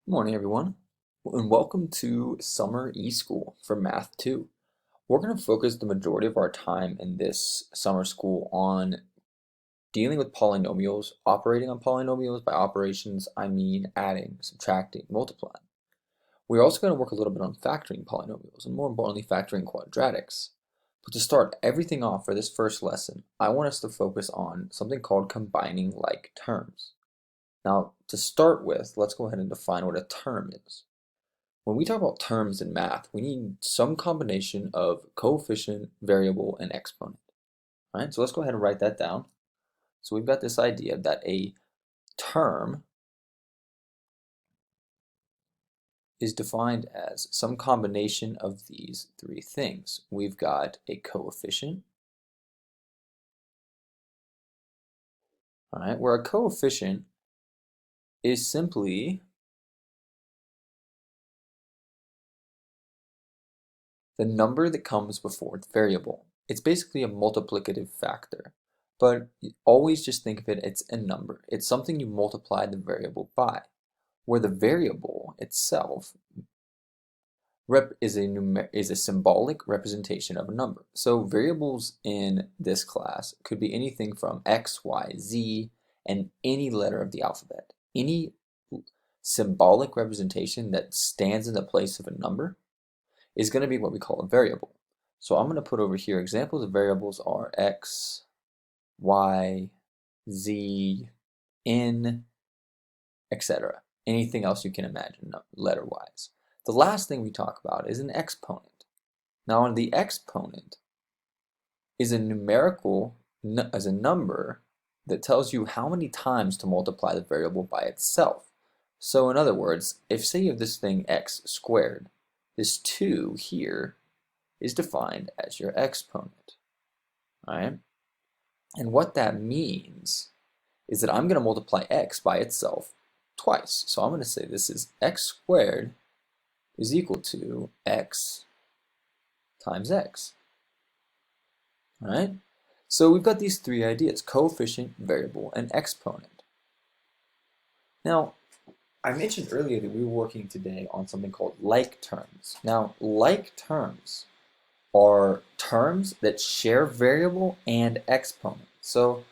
Good morning, everyone, and welcome to Summer eSchool for Math 2. We're going to focus the majority of our time in this summer school on dealing with polynomials, operating on polynomials. By operations, I mean adding, subtracting, multiplying. We're also going to work a little bit on factoring polynomials, and more importantly, factoring quadratics. But to start everything off for this first lesson, I want us to focus on something called combining like terms. Now, to start with, let's go ahead and define what a term is. When we talk about terms in math, we need some combination of coefficient, variable, and exponent. All right, so let's go ahead and write that down. So we've got this idea that a term is defined as some combination of these three things. We've got a coefficient, all right, where a coefficient is simply the number that comes before the variable. It's basically a multiplicative factor, but always just think of it as a number. It's something you multiply the variable by, where the variable itself is a symbolic representation of a number. So variables in this class could be anything from X, Y, Z, and any letter of the alphabet. Any symbolic representation that stands in the place of a number is going to be what we call a variable. So I'm going to put over here examples of variables are X, Y, Z, N, etc. Anything else you can imagine letter-wise. The last thing we talk about is an exponent. Now, the exponent is a numerical as a number that tells you how many times to multiply the variable by itself. So in other words, if say you have this thing x squared, this 2 here is defined as your exponent. All right? And what that means is that I'm going to multiply x by itself twice. So I'm going to say this is x squared is equal to x times x. All right? So we've got these three ideas: coefficient, variable, and exponent. Now, I mentioned earlier that we were working today on something called like terms. Now, like terms are terms that share variable and exponent. So,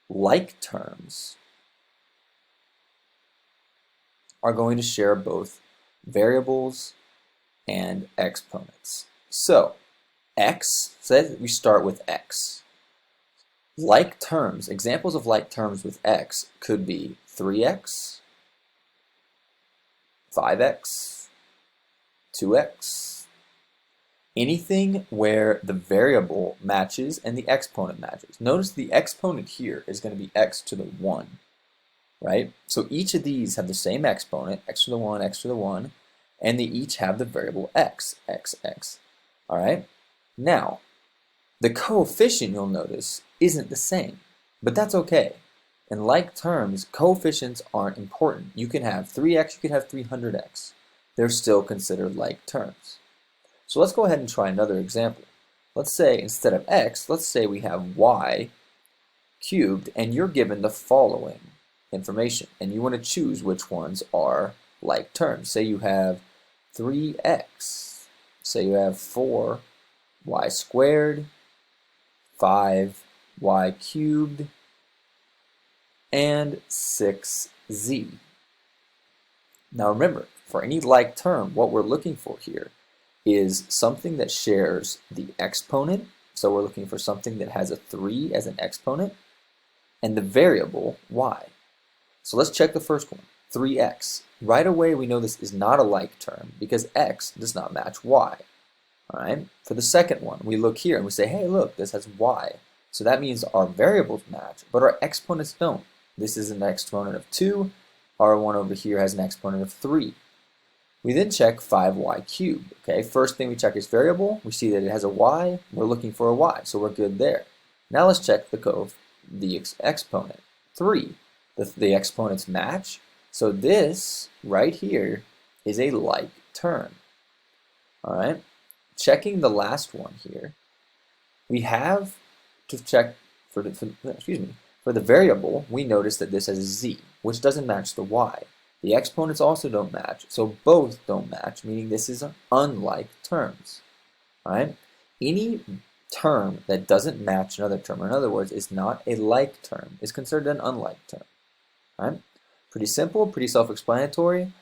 like terms are going to share both variables and exponents. So, x, say we start with x. Like terms, examples of like terms with x could be 3x, 5x, 2x, anything where the variable matches and the exponent matches. Notice the exponent here is going to be x to the 1, right? So each of these have the same exponent, x to the 1, x to the 1, and they each have the variable x, x, x. All right? Now, the coefficient, you'll notice, isn't the same, but that's okay. In like terms, coefficients aren't important. You can have 3x, you could have 300x. They're still considered like terms. So let's go ahead and try another example. Let's say instead of x, let's say we have y cubed, and you're given the following information, and you want to choose which ones are like terms. Say you have 3x, say you have 4y squared, 5y cubed, and 6z. Now remember, for any like term, what we're looking for here is something that shares the exponent. So we're looking for something that has a 3 as an exponent, and the variable y. So let's check the first one, 3x. Right away we know this is not a like term because x does not match y. All right. For the second one, we look here and we say, hey, look, this has y. So that means our variables match, but our exponents don't. This is an exponent of 2. Our one over here has an exponent of 3. We then check 5y cubed. Okay, first thing we check is variable. We see that it has a y. We're looking for a y, so we're good there. Now let's check the exponent, 3. The exponents match. So this right here is a like term. All right. Checking the last one here, we have to check for the variable. We notice that this has a z, which doesn't match the y. The exponents also don't match, so both don't match, meaning this is unlike terms. All right? Any term that doesn't match another term, or in other words, is not a like term, is considered an unlike term. All right? Pretty simple, pretty self-explanatory,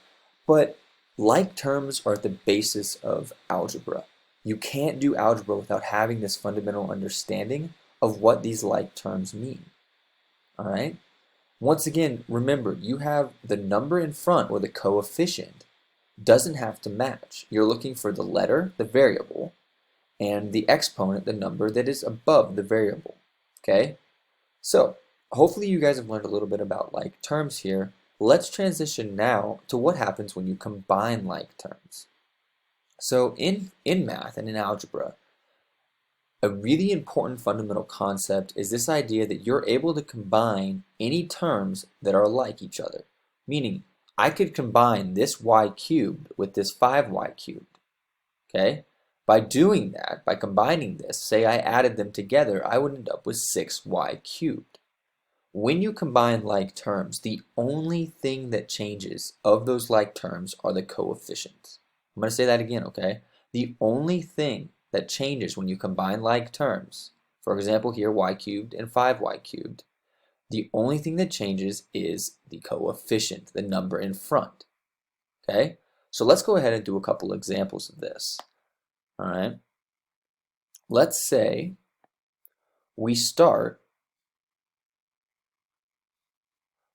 but like terms are at the basis of algebra. You can't do algebra without having this fundamental understanding of what these like terms mean. All right? Once again, remember, you have the number in front, or the coefficient, doesn't have to match. You're looking for the letter, the variable, and the exponent, the number that is above the variable. Okay? So, hopefully you guys have learned a little bit about like terms here. Let's transition now to what happens when you combine like terms. So in math and in algebra, a really important fundamental concept is this idea that you're able to combine any terms that are like each other. Meaning, I could combine this y cubed with this 5y cubed. Okay? By doing that, by combining this, say I added them together, I would end up with 6y cubed. When you combine like terms, the only thing that changes of those like terms are the coefficients. I'm going to say that again, okay? The only thing that changes when you combine like terms, for example here y cubed and 5y cubed, the only thing that changes is the coefficient, the number in front. Okay? So let's go ahead and do a couple examples of this. All right? Let's say we start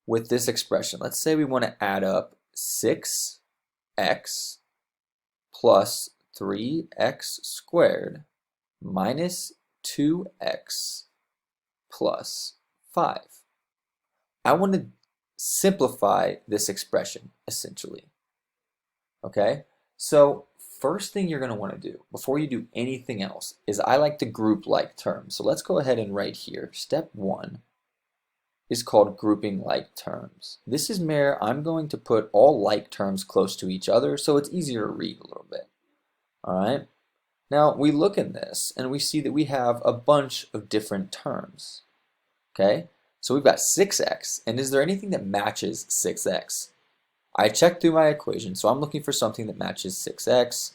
with this expression. Let's say we want to add up 6x plus 3x squared minus 2x plus 5. I want to simplify this expression, essentially. Okay? So first thing you're going to want to do, before you do anything else, is I like to group like terms. So let's go ahead and write here, step 1 is called grouping like terms. This is where I'm going to put all like terms close to each other so it's easier to read a little bit. All right? Now we look in this and we see that we have a bunch of different terms. Okay? So we've got 6x, and is there anything that matches 6x? I checked through my equation, so I'm looking for something that matches 6x.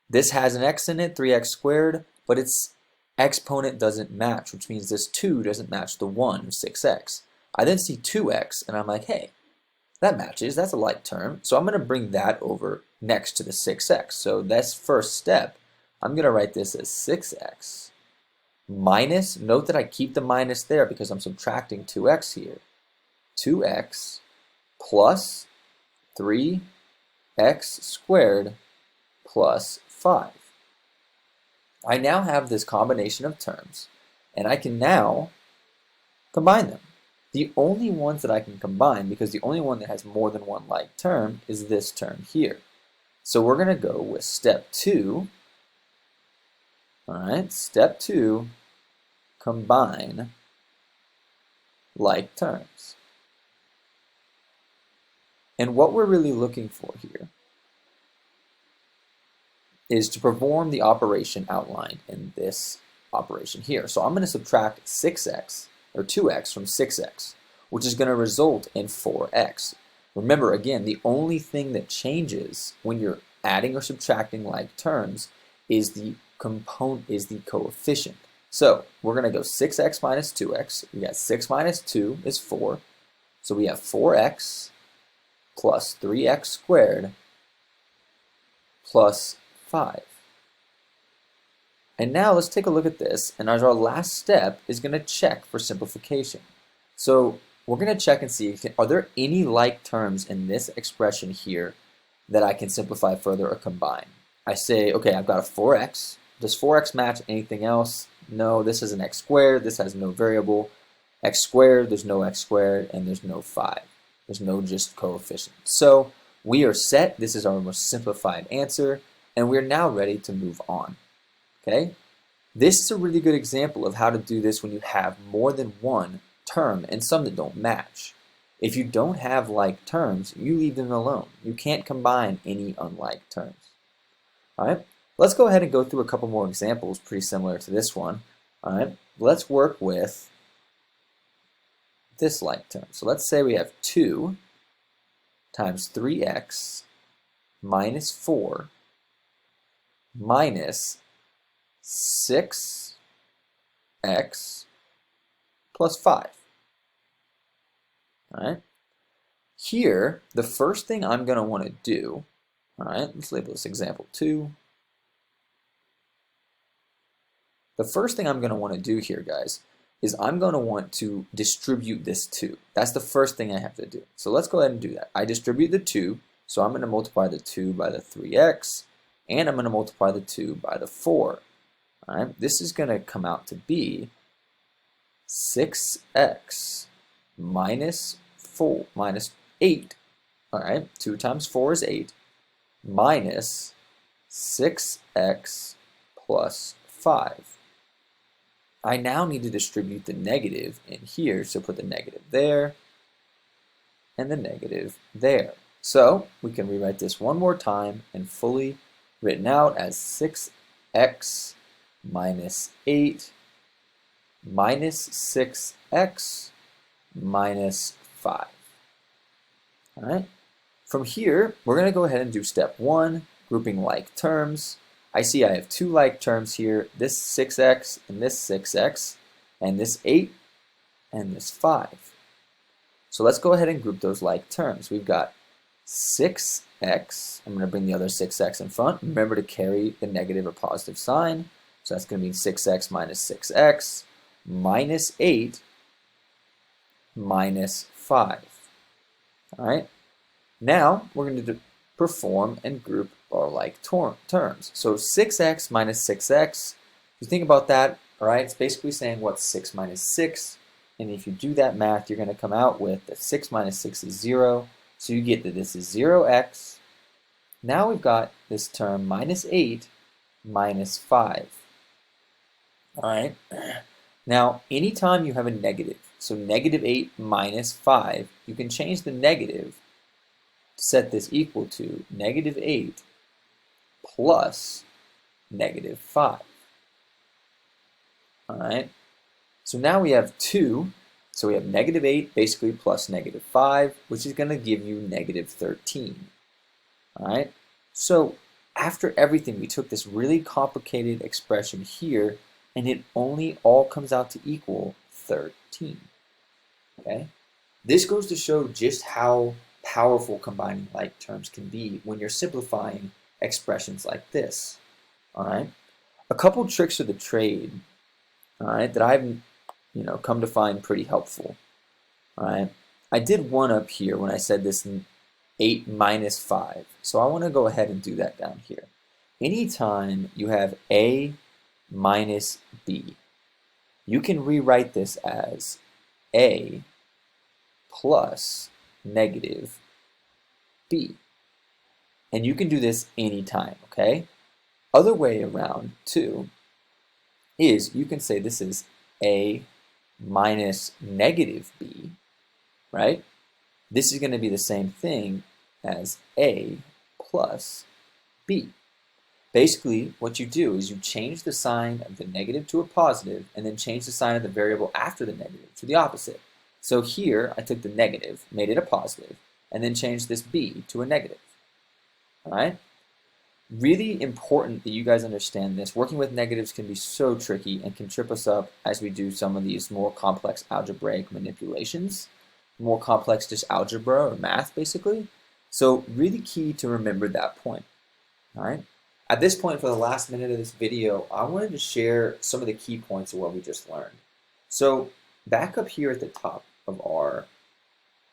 This has an x in it, 3x squared, but its exponent doesn't match, which means this 2 doesn't match the 1 of 6x. I then see 2x, and I'm like, hey, that matches, that's a like term, so I'm going to bring that over next to the 6x. So that's first step. I'm going to write this as 6x minus, note that I keep the minus there because I'm subtracting 2x here, 2x plus 3x squared plus 5. I now have this combination of terms, and I can now combine them. The only ones that I can combine, because the only one that has more than one like term, is this term here. So we're going to go with step 2. All right, step 2, combine like terms. And what we're really looking for here is to perform the operation outlined in this operation here. So I'm going to subtract 6x, or 2x from 6x, which is going to result in 4x. Remember, again, the only thing that changes when you're adding or subtracting like terms is the coefficient. So we're going to go 6x minus 2x. We got 6 minus 2 is 4. So we have 4x plus 3x squared plus 5. And now let's take a look at this, and as our last step is going to check for simplification. So we're going to check and see, are there any like terms in this expression here that I can simplify further or combine? I say, okay, I've got a 4x. Does 4x match anything else? No, this is an x squared, this has no variable. X squared, there's no x squared, and there's no 5. There's no just coefficient. So we are set. This is our most simplified answer, and we're now ready to move on. Okay? This is a really good example of how to do this when you have more than one term and some that don't match. If you don't have like terms, you leave them alone. You can't combine any unlike terms. All right? Let's go ahead and go through a couple more examples pretty similar to this one. All right? Let's work with this like term. So let's say we have 2 times 3x minus 4 minus 6x plus 5. All right. Here, the first thing I'm going to want to do, all right, let's label this example 2. The first thing I'm going to want to do here, guys, is I'm going to want to distribute this 2. That's the first thing I have to do. So let's go ahead and do that. I distribute the 2, so I'm going to multiply the 2 by the 3x, and I'm going to multiply the 2 by the 4. All right, this is going to come out to be 6x minus 8. All right, 2 times 4 is 8, minus 6x plus 5. I now need to distribute the negative in here, so put the negative there and the negative there. So we can rewrite this one more time and fully written out as 6x minus 8 minus 6x minus 5. All right. From here, we're going to go ahead and do step 1, grouping like terms. I see I have 2 like terms here, this 6x and this 6x, and this 8 and this 5. So let's go ahead and group those like terms. We've got 6x, I'm going to bring the other 6x in front. Remember to carry the negative or positive sign. So that's going to be 6x minus 6x minus 8 minus 5. All right. Now we're going to perform and group our like terms. So 6x minus 6x, if you think about that, all right, it's basically saying what's 6 minus 6. And if you do that math, you're going to come out with that 6 minus 6 is 0. So you get that this is 0x. Now we've got this term minus 8 minus 5. All right. Now, anytime you have a negative, so negative 8 minus 5, you can change the negative to set this equal to negative 8 plus negative 5. All right. So now we have 2. So we have negative 8 basically plus negative 5, which is going to give you negative 13. All right. So after everything, we took this really complicated expression here, and it only all comes out to equal 13. Okay. This goes to show just how powerful combining like terms can be when you're simplifying expressions like this. All right. A couple tricks of the trade, all right, that I've come to find pretty helpful. All right. I did one up here when I said this 8 minus 5. So I want to go ahead and do that down here. Anytime you have A minus B, you can rewrite this as A plus negative B. And you can do this anytime, okay? Other way around, too, is you can say this is A minus negative B, right? This is going to be the same thing as A plus B. Basically, what you do is you change the sign of the negative to a positive and then change the sign of the variable after the negative to the opposite. So here, I took the negative, made it a positive, and then changed this B to a negative. All right? Really important that you guys understand this. Working with negatives can be so tricky and can trip us up as we do some of these more complex algebraic manipulations, more complex just algebra or math, basically. So really key to remember that point. All right? At this point, for the last minute of this video, I wanted to share some of the key points of what we just learned. So back up here at the top of our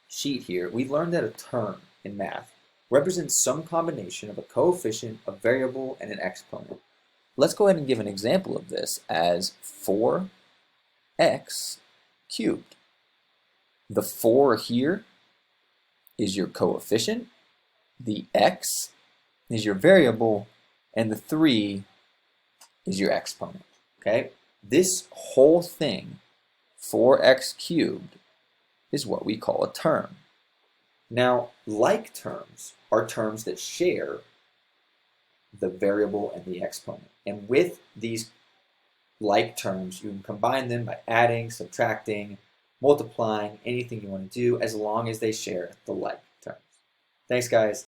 sheet here, we learned that a term in math represents some combination of a coefficient, a variable, and an exponent. Let's go ahead and give an example of this as 4x cubed. The 4 here is your coefficient, the x is your variable, and the 3 is your exponent, okay? This whole thing, 4x cubed, is what we call a term. Now, like terms are terms that share the variable and the exponent. And with these like terms, you can combine them by adding, subtracting, multiplying, anything you want to do, as long as they share the like terms. Thanks, guys.